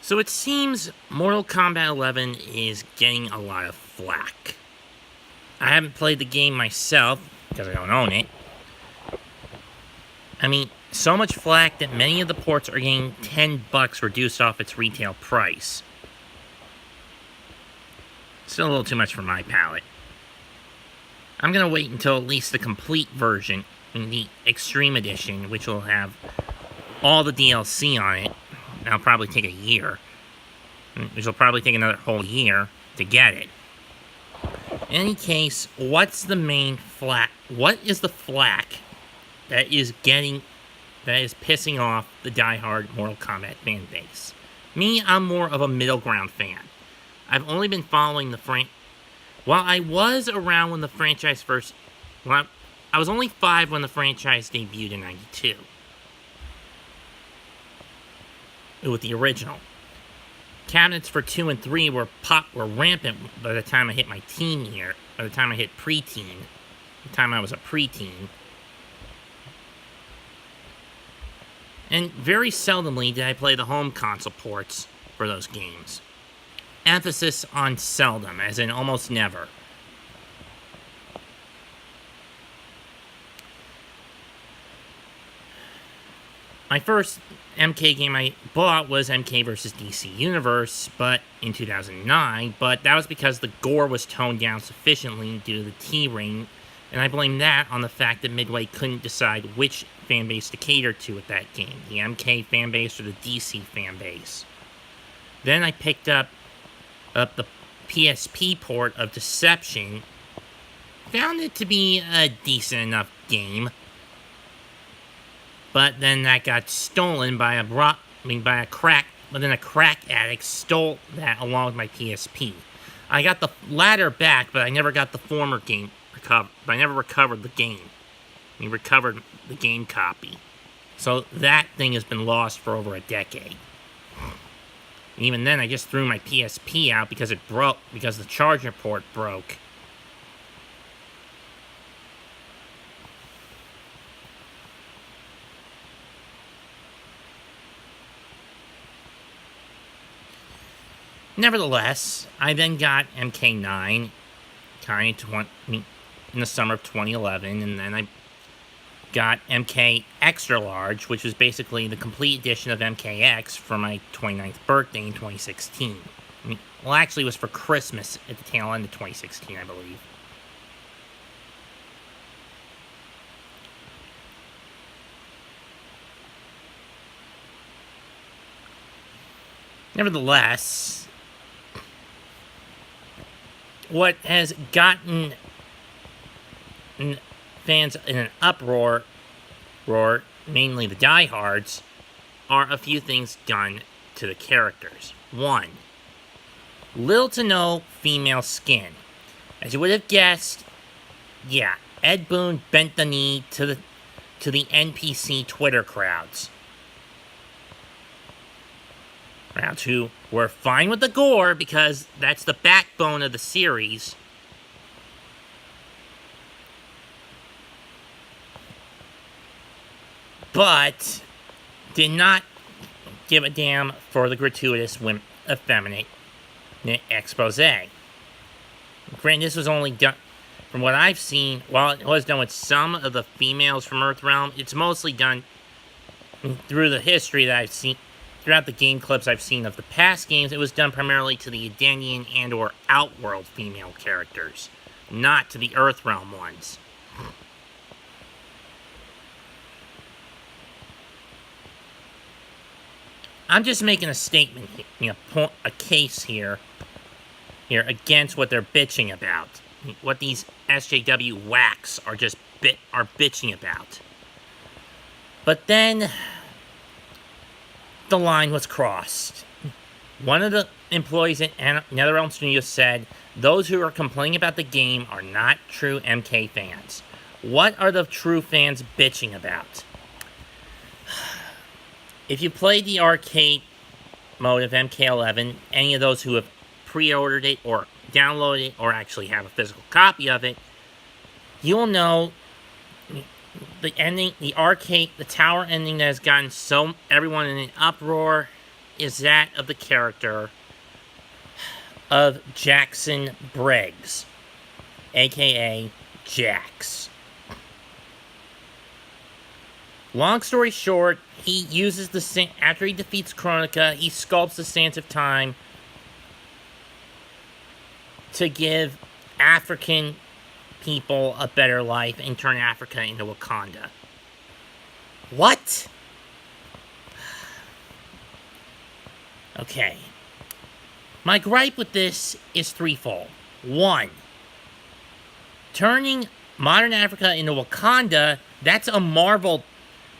So it seems Mortal Kombat 11 is getting a lot of flack. I haven't played the game myself, because I don't own it. I mean, so much flack that many of the ports are getting $10 reduced off its retail price. Still a little too much for my palate. I'm gonna wait until at least the complete version, the Extreme Edition, which will have all the DLC on it. That'll probably take a year. Which will probably take another whole year to get it. In any case, what's the main flack? What is the flack that is pissing off the diehard Mortal Kombat fan base? Me, I'm more of a middle ground fan. I've only been following the While I was around when the franchise first... Well, I was only 5 when the franchise debuted in '92. With the original. Cabinets for 2 and 3 were rampant by the time I hit my teen year. By the time I hit preteen. The time I was a preteen. And very seldomly did I play the home console ports for those games. Emphasis on seldom, as in almost never. My first MK game I bought was MK vs. DC Universe, but in 2009, but that was because the gore was toned down sufficiently due to the T-ring, and I blame that on the fact that Midway couldn't decide which fanbase to cater to with that game, the MK fanbase or the DC fanbase. Then I picked up the PSP port of Deception, found it to be a decent enough game, but then that got stolen by a crack addict stole that along with my PSP. I got the latter back, but I never got the former game recovered. I never recovered the game. I recovered the game copy. So that thing has been lost for over a decade. Even then, I just threw my PSP out because it broke, because the charger port broke. Nevertheless, I then got MK9 in the summer of 2011, and then I got MK Extra Large, which was basically the complete edition of MKX for my 29th birthday in 2016. Actually, it was for Christmas at the tail end of 2016, I believe. Nevertheless, what has gotten fans in an uproar, mainly the diehards, are a few things done to the characters. 1. Little to no female skin. As you would have guessed, yeah, Ed Boon bent the knee to the NPC Twitter crowds who were fine with the gore because that's the backbone of the series. But did not give a damn for the gratuitous effeminate expose. Granted, this was only done, from what I've seen, while it was done with some of the females from Earthrealm, it's mostly done through the history that I've seen. Throughout the game clips I've seen of the past games, it was done primarily to the Edenian and or Outworld female characters, not to the Earthrealm ones. I'm just making a statement, a case here against what they're bitching about. What these SJW whacks are bitching about. But then the line was crossed. One of the employees at NetherRealm Studios said, "Those who are complaining about the game are not true MK fans." What are the true fans bitching about? If you played the arcade mode of MK11, any of those who have pre-ordered it or downloaded it or actually have a physical copy of it, you'll know the ending, the tower ending that has gotten everyone in an uproar is that of the character of Jackson Briggs, aka Jax. Long story short, he uses after he defeats Kronika, he sculpts the Sands of Time to give African people a better life and turn Africa into Wakanda. What? Okay. My gripe with this is threefold. One, turning modern Africa into Wakanda, that's a Marvel.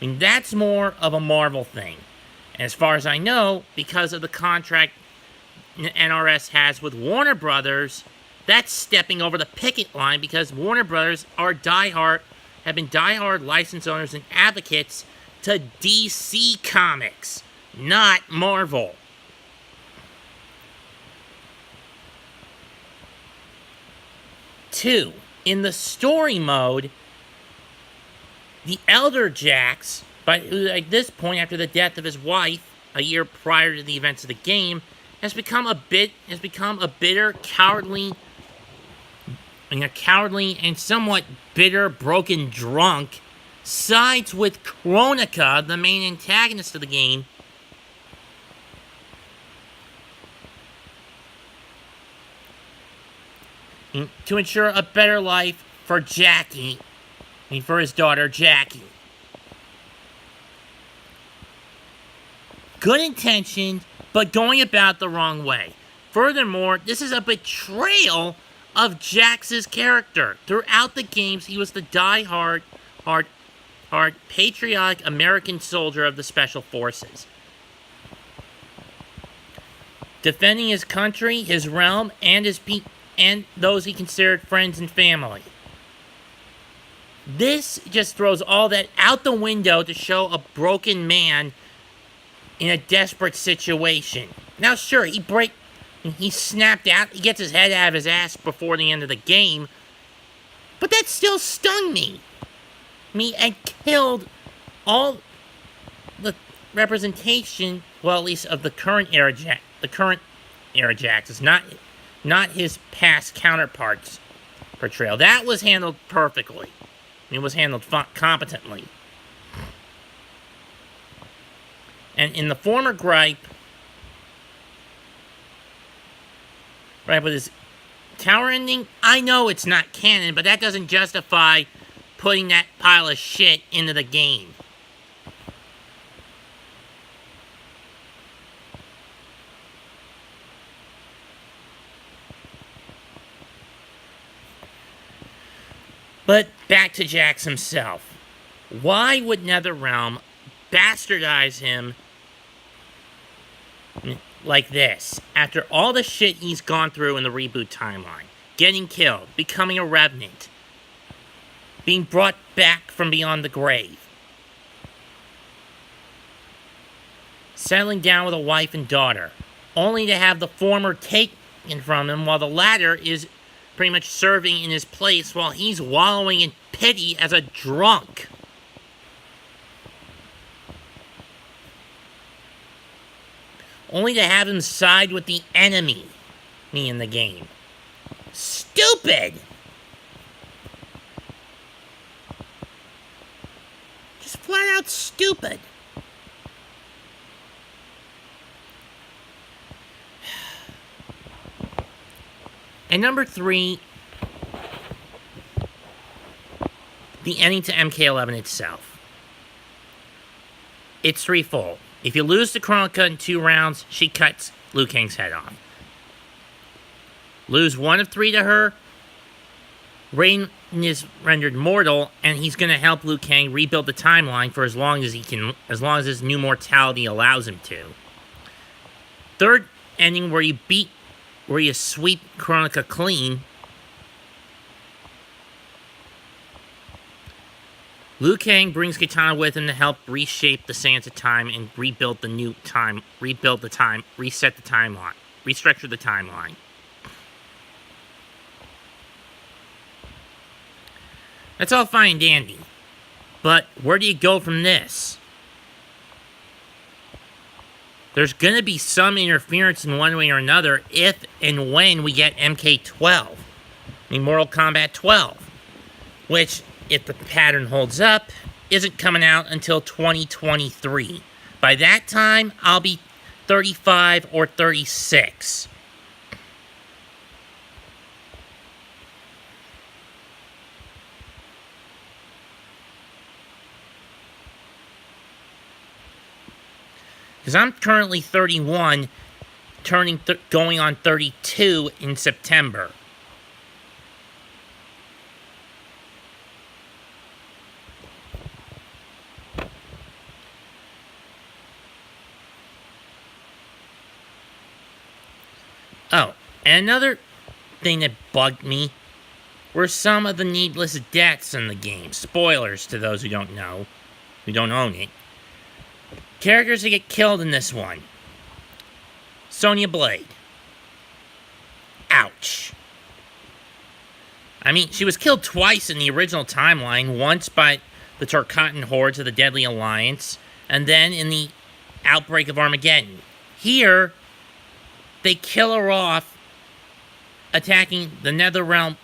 I mean, that's more of a Marvel thing. And as far as I know, because of the contract NRS has with Warner Brothers, that's stepping over the picket line because Warner Brothers have been diehard license owners and advocates to DC Comics, not Marvel. Two, in the story mode, the Elder Jax, at this point, after the death of his wife, a year prior to the events of the game, has become a bitter, cowardly and somewhat bitter, broken drunk, sides with Kronika, the main antagonist of the game, to ensure a better life for Jackie, and for his daughter Jackie. Good intentions, but going about the wrong way. Furthermore, this is a betrayal of Jax's character. Throughout the games, he was the die-hard, patriotic American soldier of the Special Forces, defending his country, his realm, and and those he considered friends and family. This just throws all that out the window to show a broken man in a desperate situation. Now, sure, he snapped out, he gets his head out of his ass before the end of the game, but that still stung me. And killed all the representation, well, at least of the current era Jax, is not his past counterparts' portrayal. That was handled perfectly. It was handled competently. And in the former gripe with his tower ending, I know it's not canon, but that doesn't justify putting that pile of shit into the game. But back to Jax himself. Why would NetherRealm bastardize him like this, after all the shit he's gone through in the reboot timeline? Getting killed, becoming a revenant, being brought back from beyond the grave, settling down with a wife and daughter, only to have the former taken from him while the latter is pretty much serving in his place while he's wallowing in pity as a drunk. Only to have him side with the enemy in the game. Stupid! Just flat out stupid. And number 3, the ending to MK11 itself. It's threefold. If you lose to Kronika in 2 rounds, she cuts Liu Kang's head off. Lose 1 of 3 to her, Raiden is rendered mortal, and he's going to help Liu Kang rebuild the timeline for as long as his new mortality allows him to. Third ending, where you sweep Kronika clean. Liu Kang brings Kitana with him to help reshape the Sands of Time and reset the timeline, restructure the timeline. That's all fine and dandy. But where do you go from this? there's going to be some interference in one way or another if and when we get MK12. I mean, Mortal Kombat 12. Which, if the pattern holds up, isn't coming out until 2023. By that time, I'll be 35 or 36. Because I'm currently 31, going on 32 in September. Oh, and another thing that bugged me were some of the needless deaths in the game. Spoilers to those who don't know, who don't own it. Characters that get killed in this one. Sonya Blade. Ouch. I mean, she was killed twice in the original timeline. Once by the Tarkatan hordes of the Deadly Alliance, and then in the outbreak of Armageddon. Here, they kill her off, attacking the Nether Realm,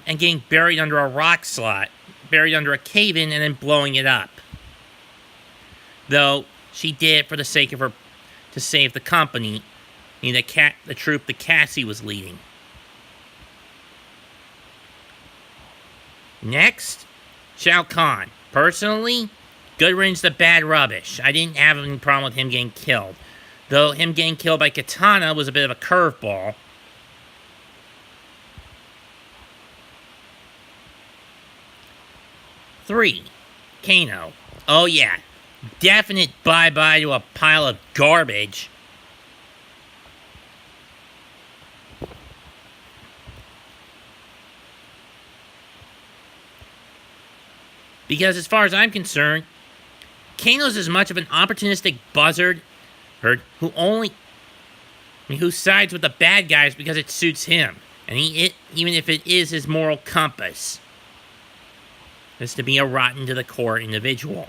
and getting buried under a rock slot, buried under a cave-in, and then blowing it up. Though she did it for the sake of to save the company, the troop that Cassie was leading. Next, Shao Kahn. Personally, good riddance to bad rubbish. I didn't have any problem with him getting killed. Though him getting killed by Katana was a bit of a curveball. Three, Kano. Oh yeah, definite bye-bye to a pile of garbage. Because as far as I'm concerned, Kano's as much of an opportunistic buzzard who sides with the bad guys because it suits him, and even if it is his moral compass, is to be a rotten to the core individual,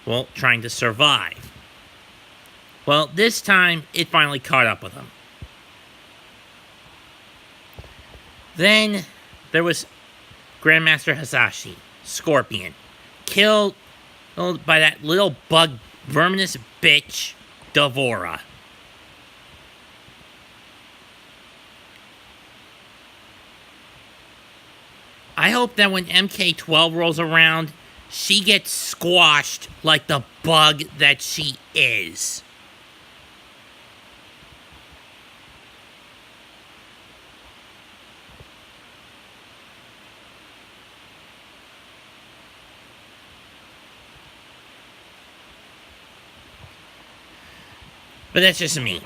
well, trying to survive. Well, this time it finally caught up with him. Then there was Grandmaster Hasashi, Scorpion, killed by that little bug verminous bitch Devora. I hope that when MK12 rolls around, she gets squashed like the bug that she is. But that's just me.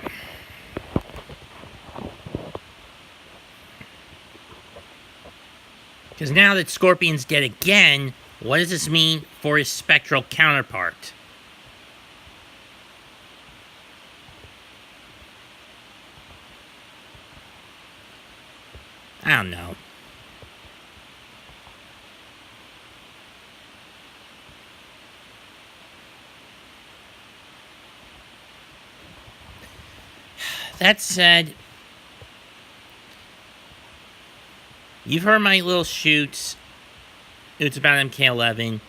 Because now that Scorpion's dead again, what does this mean for his spectral counterpart? I don't know. That said, you've heard my little shoots. It's about MK11.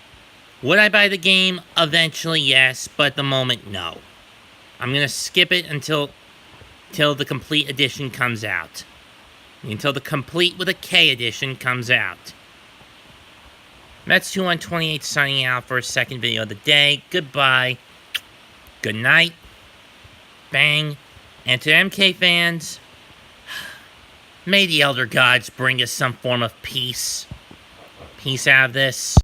Would I buy the game? Eventually, yes, but at the moment, no. I'm going to skip it until the complete edition comes out. Until the complete with a K edition comes out. That's 2128 signing out for a second video of the day. Goodbye. Good night. Bang. And to MK fans, may the Elder Gods bring us some form of peace. Peace out of this.